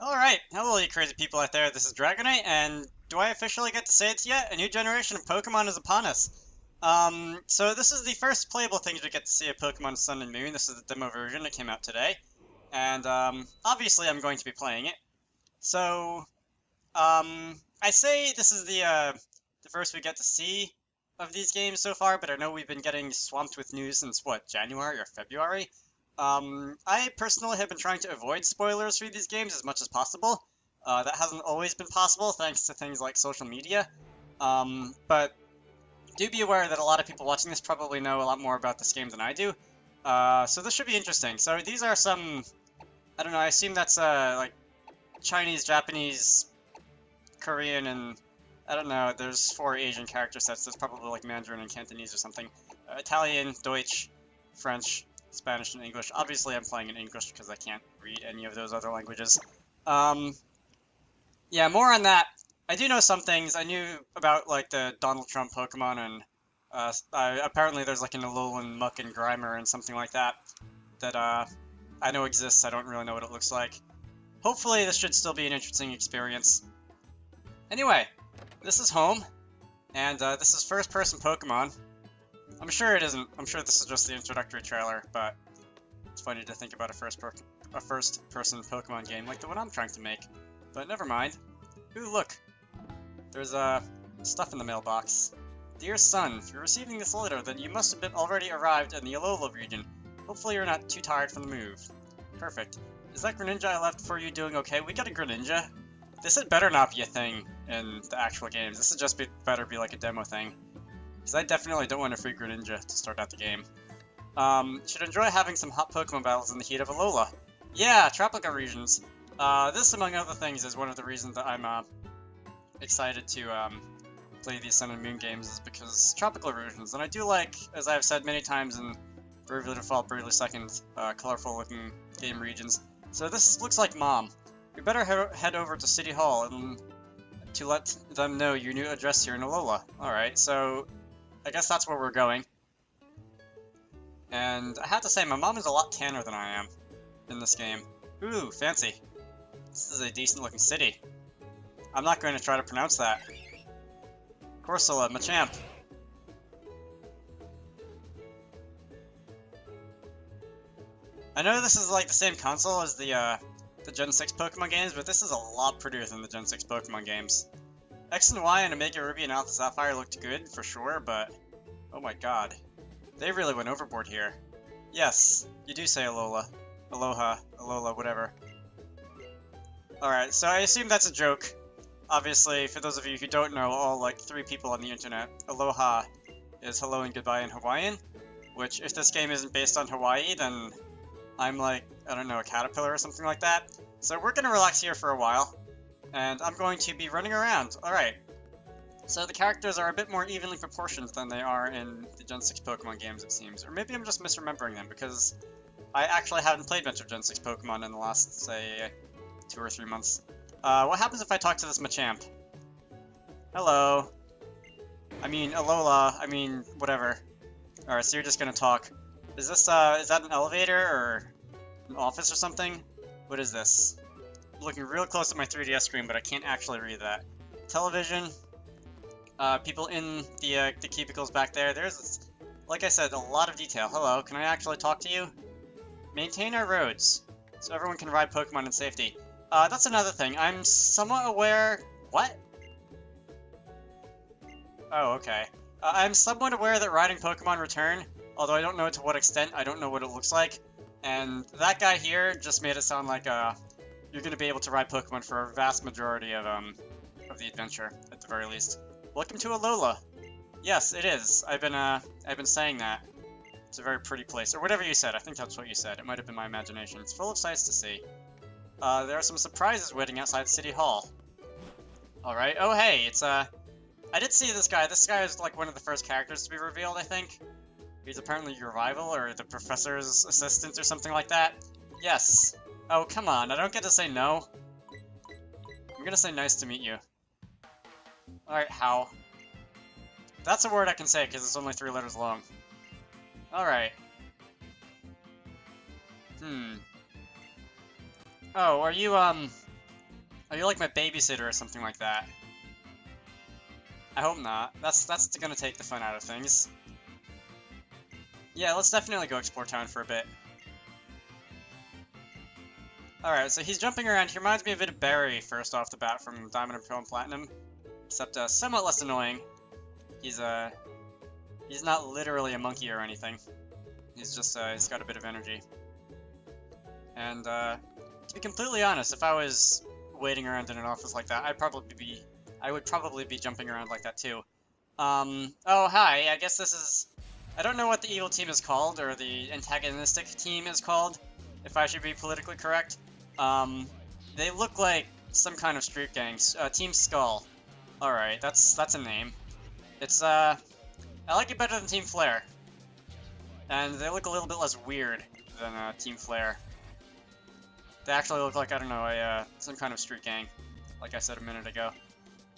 Alright, hello you crazy people out there, this is Dragonite, and do I officially get to say it yet? A new generation of Pokemon is upon us. So this is the first playable thing to get to see of Pokemon Sun and Moon. This is the demo version that came out today. And, obviously I'm going to be playing it. So, I say this is the first we get to see of these games so far, but I know we've been getting swamped with news since, what, January or February? I personally have been trying to avoid spoilers for these games as much as possible. That hasn't always been possible thanks to things like social media. But do be aware that a lot of people watching this probably know a lot more about this game than I do. So this should be interesting. So these are some, I don't know, I assume that's like Chinese, Japanese, Korean, and I don't know, there's 4 Asian character sets. There's probably like Mandarin and Cantonese or something. Italian, Deutsch, French, Spanish, and English. Obviously, I'm playing in English because I can't read any of those other languages. Um, yeah, more on that. I do know some things. I knew about like the Donald Trump Pokemon, and apparently there's like an Alolan Muck and Grimer and something like that that I know exists. I don't really know what it looks like. Hopefully, this should still be an interesting experience. Anyway, this is home, and this is first-person Pokemon. I'm sure it isn't. I'm sure this is just the introductory trailer, but it's funny to think about a first-person Pokemon game like the one I'm trying to make. But never mind. Ooh, look. There's stuff in the mailbox. Dear son, if you're receiving this letter, then you must have been already arrived in the Alola region. Hopefully you're not too tired from the move. Perfect. Is that Greninja I left for you doing okay? We got a Greninja? This had better not be a thing in the actual games. This would just better be like a demo thing. Because I definitely don't want a free Greninja to start out the game. Should enjoy having some hot Pokemon battles in the heat of Alola. Yeah, tropical regions. This, among other things, is one of the reasons that I'm excited to play these Sun and Moon games, is because tropical regions. And I do like, as I've said many times in Bravely Default, Bravely Second, colorful-looking game regions. So this looks like Mom. We better head over to City Hall and to let them know your new address here in Alola. Alright, so I guess that's where we're going. And I have to say, my mom is a lot tanner than I am in this game. Ooh, fancy. This is a decent looking city. I'm not going to try to pronounce that. Corsola, Machamp. I know this is like the same console as the Gen 6 Pokemon games, but this is a lot prettier than the Gen 6 Pokemon games. X and Y and Omega Ruby and Alpha Sapphire looked good, for sure, but oh my god. They really went overboard here. Yes, you do say Alola. Aloha, Alola, whatever. Alright, so I assume that's a joke. Obviously, for those of you who don't know, all like 3 people on the internet, Aloha is hello and goodbye in Hawaiian, which if this game isn't based on Hawaii, then I'm like, I don't know, a caterpillar or something like that. So we're gonna relax here for a while, and I'm going to be running around. Alright. So the characters are a bit more evenly proportioned than they are in the Gen 6 Pokemon games, it seems. Or maybe I'm just misremembering them, because I actually haven't played much of Gen 6 Pokemon in the last, say, 2 or 3 months. What happens if I talk to this Machamp? Hello. I mean, Alola, I mean, whatever. Alright, so you're just gonna talk. Is this, is that an elevator, or an office or something? What is this? I'm looking real close at my 3DS screen, but I can't actually read that. Television. People in the cubicles back there. There's, like I said, a lot of detail. Hello, can I actually talk to you? Maintain our roads, so everyone can ride Pokemon in safety. That's another thing. I'm somewhat aware... What? Oh, okay. I'm somewhat aware that riding Pokemon return, although I don't know to what extent. I don't know what it looks like. And that guy here just made it sound like, you're gonna be able to ride Pokemon for a vast majority of the adventure, at the very least. Welcome to Alola. Yes, it is. I've been saying that. It's a very pretty place, or whatever you said. I think that's what you said. It might have been my imagination. It's full of sights to see. There are some surprises waiting outside City Hall. Alright. Oh, hey, it's, I did see this guy. This guy is, like, one of the first characters to be revealed, I think. He's apparently your rival, or the professor's assistant, or something like that. Yes. Oh, come on. I don't get to say no. I'm gonna say nice to meet you. Alright, how? That's a word I can say, because it's only 3 letters long. Alright. Oh, are you, Oh, you're like my babysitter or something like that. I hope not. That's gonna take the fun out of things. Yeah, let's definitely go explore town for a bit. Alright, so he's jumping around. He reminds me a bit of Barry, first off the bat, from Diamond and Pearl and Platinum. Except, somewhat less annoying. He's not literally a monkey or anything. He's just, he's got a bit of energy. And, to be completely honest, if I was waiting around in an office like that, I would probably be jumping around like that too. Oh, hi, I guess this is... I don't know what the evil team is called, or the antagonistic team is called, if I should be politically correct. They look like some kind of street gangs. Team Skull. Alright, that's a name. It's, I like it better than Team Flare. And they look a little bit less weird than, Team Flare. They actually look like, I don't know, some kind of street gang, like I said a minute ago.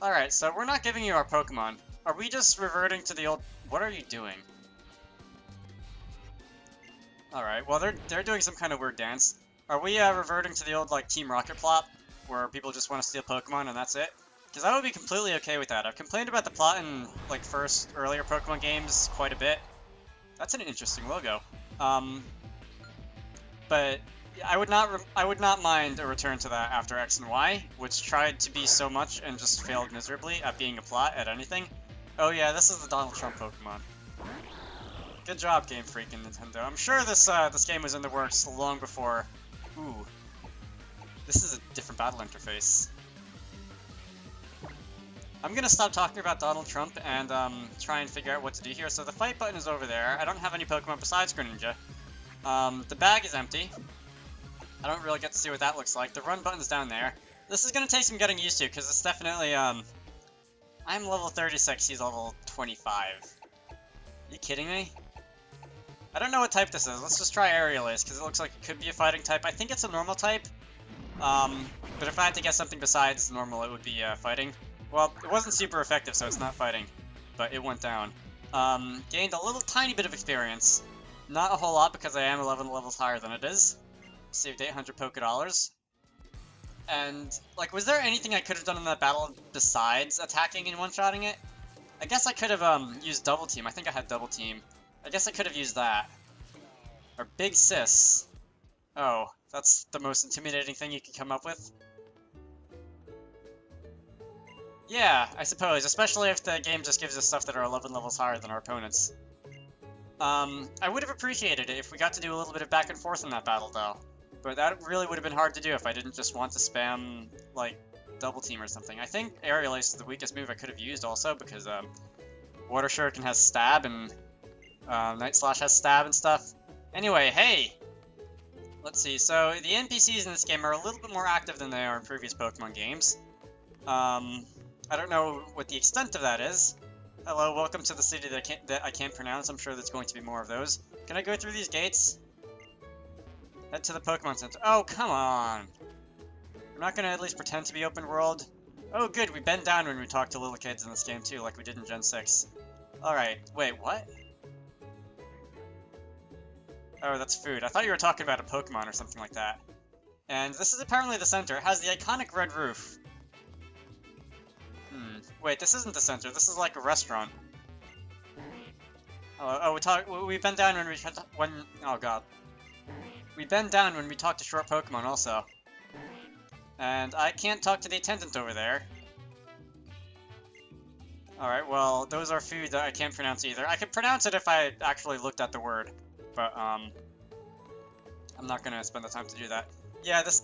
Alright, so we're not giving you our Pokemon. Are we just reverting to the old... What are you doing? Alright, well, they're doing some kind of weird dance. Are we, reverting to the old, like, Team Rocket plot, where people just want to steal Pokemon and that's it? Because I would be completely okay with that. I've complained about the plot in, like, earlier Pokemon games quite a bit. That's an interesting logo. But I would not mind a return to that after X and Y, which tried to be so much and just failed miserably at being a plot at anything. Oh yeah, this is the Donald Trump Pokemon. Good job, Game Freak and Nintendo. I'm sure this game was in the works long before. Ooh, this is a different battle interface. I'm gonna stop talking about Donald Trump and try and figure out what to do here. So the fight button is over there. I don't have any Pokemon besides Greninja. The bag is empty. I don't really get to see what that looks like. The run button's down there. This is gonna take some getting used to because it's definitely I'm level 36. He's level 25. Are you kidding me? I don't know what type this is. Let's just try Aerial Ace, because it looks like it could be a fighting type. I think it's a normal type. But if I had to get something besides normal, it would be fighting. Well, it wasn't super effective, so it's not fighting. But it went down. Gained a little tiny bit of experience. Not a whole lot, because I am 11 levels higher than it is. Saved 800 Poké-Dollars. And, like, was there anything I could have done in that battle besides attacking and one-shotting it? I guess I could have used Double Team. I think I had Double Team. I guess I could have used that. Or Big Sis. Oh, that's the most intimidating thing you could come up with? Yeah, I suppose, especially if the game just gives us stuff that are 11 levels higher than our opponents. I would have appreciated it if we got to do a little bit of back and forth in that battle, though. But that really would have been hard to do if I didn't just want to spam, like, Double Team or something. I think Aerial Ace is the weakest move I could have used also, because, Water Shuriken has Stab, and Night Slash has Stab and stuff. Anyway, hey! Let's see, so the NPCs in this game are a little bit more active than they are in previous Pokemon games. I don't know what the extent of that is. Hello, welcome to the city that I can't pronounce. I'm sure there's going to be more of those. Can I go through these gates? Head to the Pokemon Center. Oh, come on! We're not gonna at least pretend to be open world? Oh, good, we bend down when we talk to little kids in this game too, like we did in Gen 6. Alright, wait, what? Oh, that's food. I thought you were talking about a Pokemon or something like that. And this is apparently the center. It has the iconic red roof. Wait, this isn't the center. This is like a restaurant. We bend down oh god. We bend down when we talk to short Pokemon also. And I can't talk to the attendant over there. Alright, well, those are food that I can't pronounce either. I could pronounce it if I actually looked at the word. But, I'm not gonna spend the time to do that. Yeah, this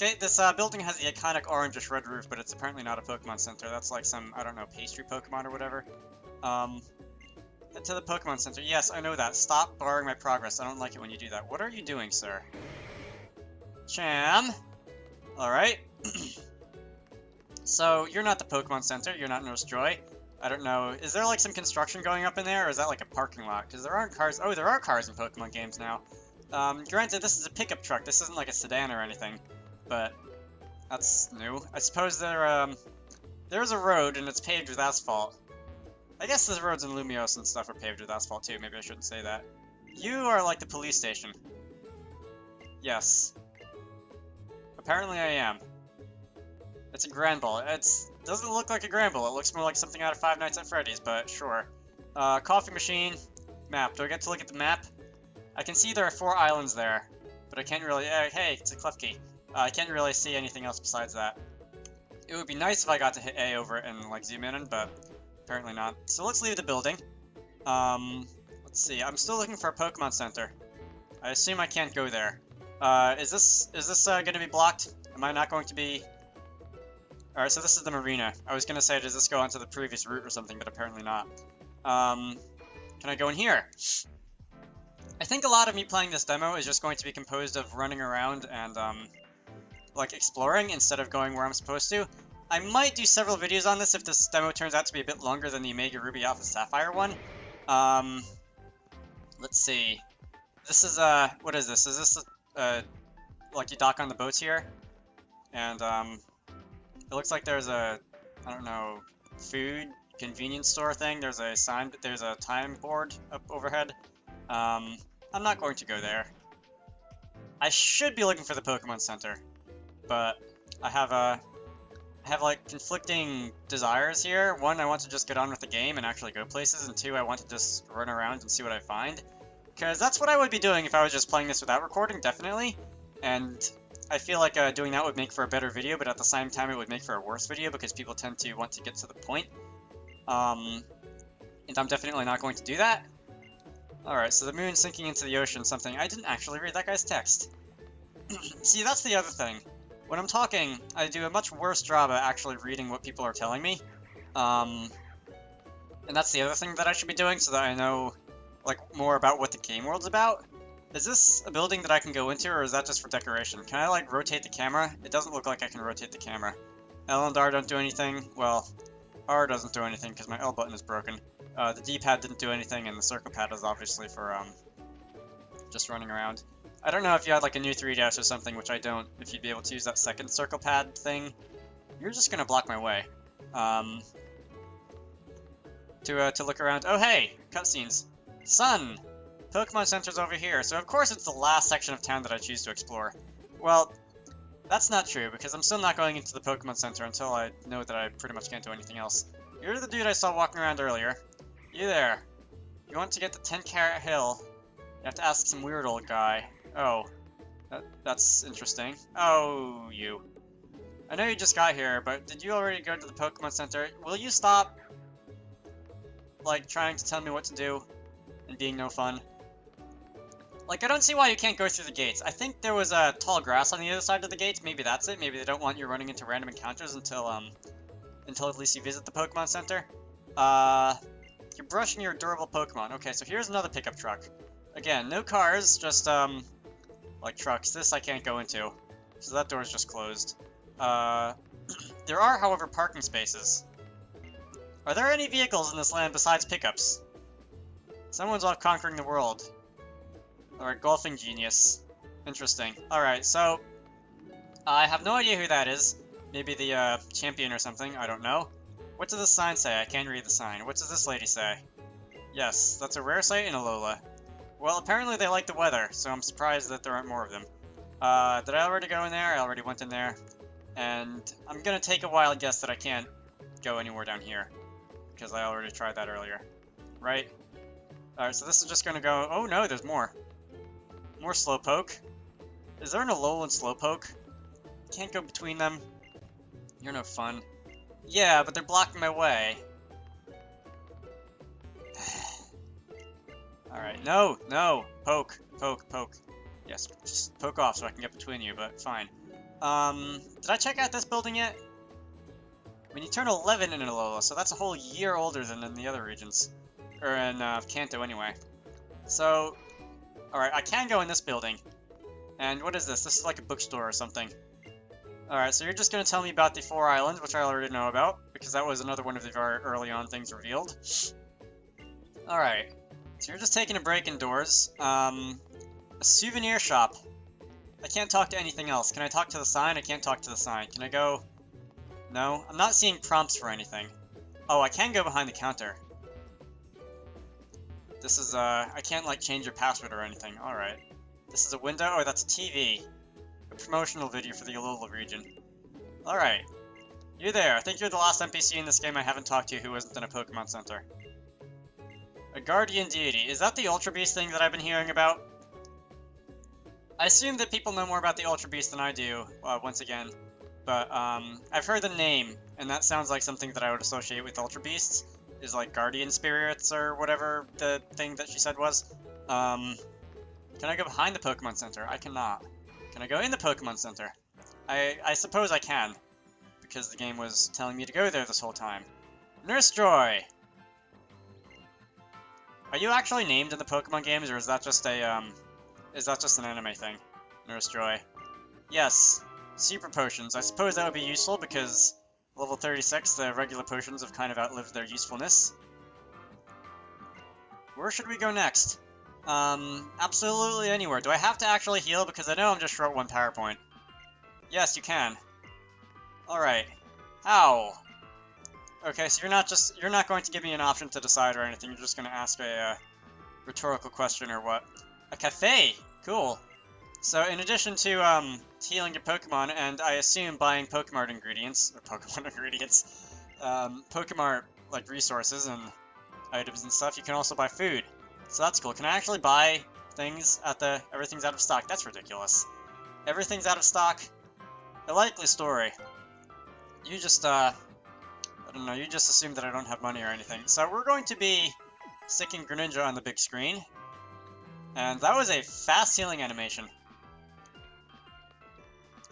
building has the iconic orangish red roof, but it's apparently not a Pokemon Center. That's like some, I don't know, pastry Pokemon or whatever. Head to the Pokemon Center. Yes, I know that. Stop barring my progress. I don't like it when you do that. What are you doing, sir? Cham! Alright. So, you're not the Pokemon Center. You're not Nurse Joy. I don't know. Is there like some construction going up in there, or is that like a parking lot? Because there aren't cars. Oh, there are cars in Pokemon games now. Granted, this is a pickup truck. This isn't like a sedan or anything, but that's new. I suppose there's a road and it's paved with asphalt. I guess the roads in Lumiose and stuff are paved with asphalt too. Maybe I shouldn't say that. You are like the police station. Yes. Apparently I am. It's a Granbull. It doesn't look like a Granbull. It looks more like something out of Five Nights at Freddy's, but sure. Coffee machine. Map. Do I get to look at the map? I can see there are 4 islands there, but I can't really... hey, it's a clef key. I can't really see anything else besides that. It would be nice if I got to hit A over it and, like, zoom in, but apparently not. So let's leave the building. Let's see. I'm still looking for a Pokemon Center. I assume I can't go there. Is this going to be blocked? Am I not going to be... Alright, so this is the marina. I was going to say, does this go onto the previous route or something, but apparently not. Can I go in here? I think a lot of me playing this demo is just going to be composed of running around and, like, exploring instead of going where I'm supposed to. I might do several videos on this if this demo turns out to be a bit longer than the Omega Ruby Alpha Sapphire one. Let's see. This is, what is this? Is this, like you dock on the boats here? And, it looks like there's a, I don't know, food convenience store thing. There's a sign, there's a time board up overhead. I'm not going to go there. I should be looking for the Pokemon Center, but I have like conflicting desires here. One, I want to just get on with the game and actually go places, and 2, I want to just run around and see what I find. Because that's what I would be doing if I was just playing this without recording, definitely. And I feel like doing that would make for a better video, but at the same time it would make for a worse video because people tend to want to get to the point. And I'm definitely not going to do that. Alright, so the moon sinking into the ocean, something. I didn't actually read that guy's text. See, that's the other thing. When I'm talking, I do a much worse job at actually reading what people are telling me. And that's the other thing that I should be doing so that I know, like, more about what the game world's about. Is this a building that I can go into, or is that just for decoration? Can I, like, rotate the camera? It doesn't look like I can rotate the camera. L and R don't do anything. Well, R doesn't do anything because my L button is broken. The D-pad didn't do anything, and the circle pad is obviously for, just running around. I don't know if you had, like, a new 3DS or something, which I don't, if you'd be able to use that second circle pad thing. You're just gonna block my way. To look around. Oh, hey! Cutscenes. Sun! Pokemon Center's over here, so of course it's the last section of town that I choose to explore. Well, that's not true, because I'm still not going into the Pokemon Center until I know that I pretty much can't do anything else. You're the dude I saw walking around earlier. You there. You want to get to 10 Carat Hill. You have to ask some weird old guy. Oh. That's interesting. Oh, you. I know you just got here, but did you already go to the Pokemon Center? Will you stop, like, trying to tell me what to do and being no fun? Like, I don't see why you can't go through the gates. I think there was tall grass on the other side of the gates. Maybe that's it. Maybe they don't want you running into random encounters until at least you visit the Pokemon Center. You're brushing your adorable Pokemon. Okay, so here's another pickup truck. Again, no cars, just, like trucks. This I can't go into, so that door's just closed. There are, however, parking spaces. Are there any vehicles in this land besides pickups? Someone's off conquering the world. Alright, golfing genius. Interesting. Alright, so I have no idea who that is. Maybe the champion or something, I don't know. What does this sign say? I can't read the sign. What does this lady say? Yes, that's a rare sight in Alola. Well, apparently they like the weather, so I'm surprised that there aren't more of them. Did I already go in there? I already went in there. And I'm gonna take a wild guess that I can't go anywhere down here, because I already tried that earlier. Right? Alright, so this is just gonna go... Oh no, there's more. More Slowpoke. Is there an Alolan and Slowpoke? Can't go between them. You're no fun. Yeah, but they're blocking my way. Alright, no, no! Poke, poke, poke. Yes, just poke off so I can get between you, but fine. Did I check out this building yet? I mean, you turn 11 in Alola, so that's a whole year older than in the other regions. Or in, Kanto anyway. So, alright, I can go in this building. And what is this? This is like a bookstore or something. Alright, so you're just going to tell me about the 4 islands, which I already know about, because that was another one of the very early on things revealed. Alright, so you're just taking a break indoors. A souvenir shop. I can't talk to anything else. Can I talk to the sign? I can't talk to the sign. Can I go? No? I'm not seeing prompts for anything. Oh, I can go behind the counter. This is, I can't, like, change your password or anything. Alright. This is a window? Oh, that's a TV. A promotional video for the Alola region. Alright. You there. I think you're the last NPC in this game I haven't talked to who isn't in a Pokemon Center. A guardian deity. Is that the Ultra Beast thing that I've been hearing about? I assume that people know more about the Ultra Beast than I do, once again. But, I've heard the name, and that sounds like something that I would associate with Ultra Beasts. Is like guardian spirits or whatever the thing that she said was. Can I go behind the Pokemon Center? I cannot. Can I go in the Pokemon Center? I suppose I can, because the game was telling me to go there this whole time. Nurse Joy! Are you actually named in the Pokemon games, or is that just a, is that just an anime thing? Nurse Joy. Yes. Super potions. I suppose that would be useful, because level 36, the regular potions have kind of outlived their usefulness. Where should we go next? Absolutely anywhere. Do I have to actually heal? Because I know I'm just short one power point. Yes, you can. Alright. How? Okay, so you're not going to give me an option to decide or anything, you're just going to ask a, rhetorical question or what? A cafe! Cool. So, in addition to, healing your Pokemon, and I assume buying Pokemon ingredients, or Pokemon ingredients, Pokemon, like, resources and items and stuff, you can also buy food. So that's cool. Can I actually buy things at the... Everything's out of stock? That's ridiculous. Everything's out of stock? A likely story. You just, I don't know, you just assume that I don't have money or anything. So we're going to be sticking Greninja on the big screen. And that was a fast healing animation.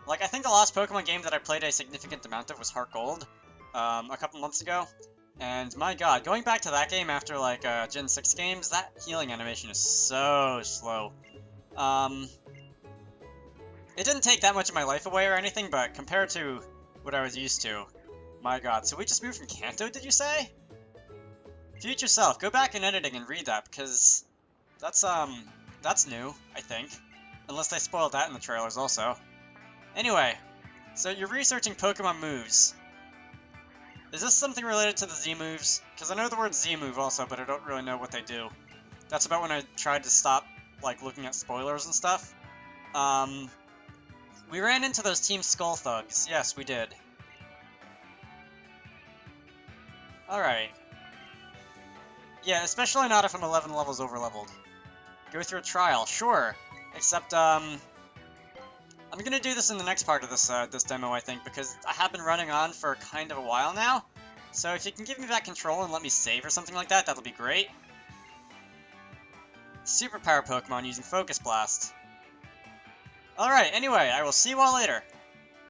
Like, I think the last Pokemon game that I played a significant amount of was Heart Gold, a couple months ago. And my god, going back to that game after, like, Gen 6 games, that healing animation is so slow. It didn't take that much of my life away or anything, but compared to what I was used to, my god. So we just moved from Kanto, did you say? Future self, go back in editing and read that, because that's new, I think. Unless they spoiled that in the trailers also. Anyway, so you're researching Pokemon moves. Is this something related to the Z moves? Because I know the word Z move also, but I don't really know what they do. That's about when I tried to stop, like, looking at spoilers and stuff. We ran into those Team Skull thugs. Yes, we did. Alright. Yeah, especially not if I'm 11 levels over-leveled. Go through a trial, sure. Except, I'm gonna do this in the next part of this, this demo, I think, because I have been running on for kind of a while now. So if you can give me that control and let me save or something like that, that'll be great. Superpower Pokemon using Focus Blast. Alright, anyway, I will see you all later.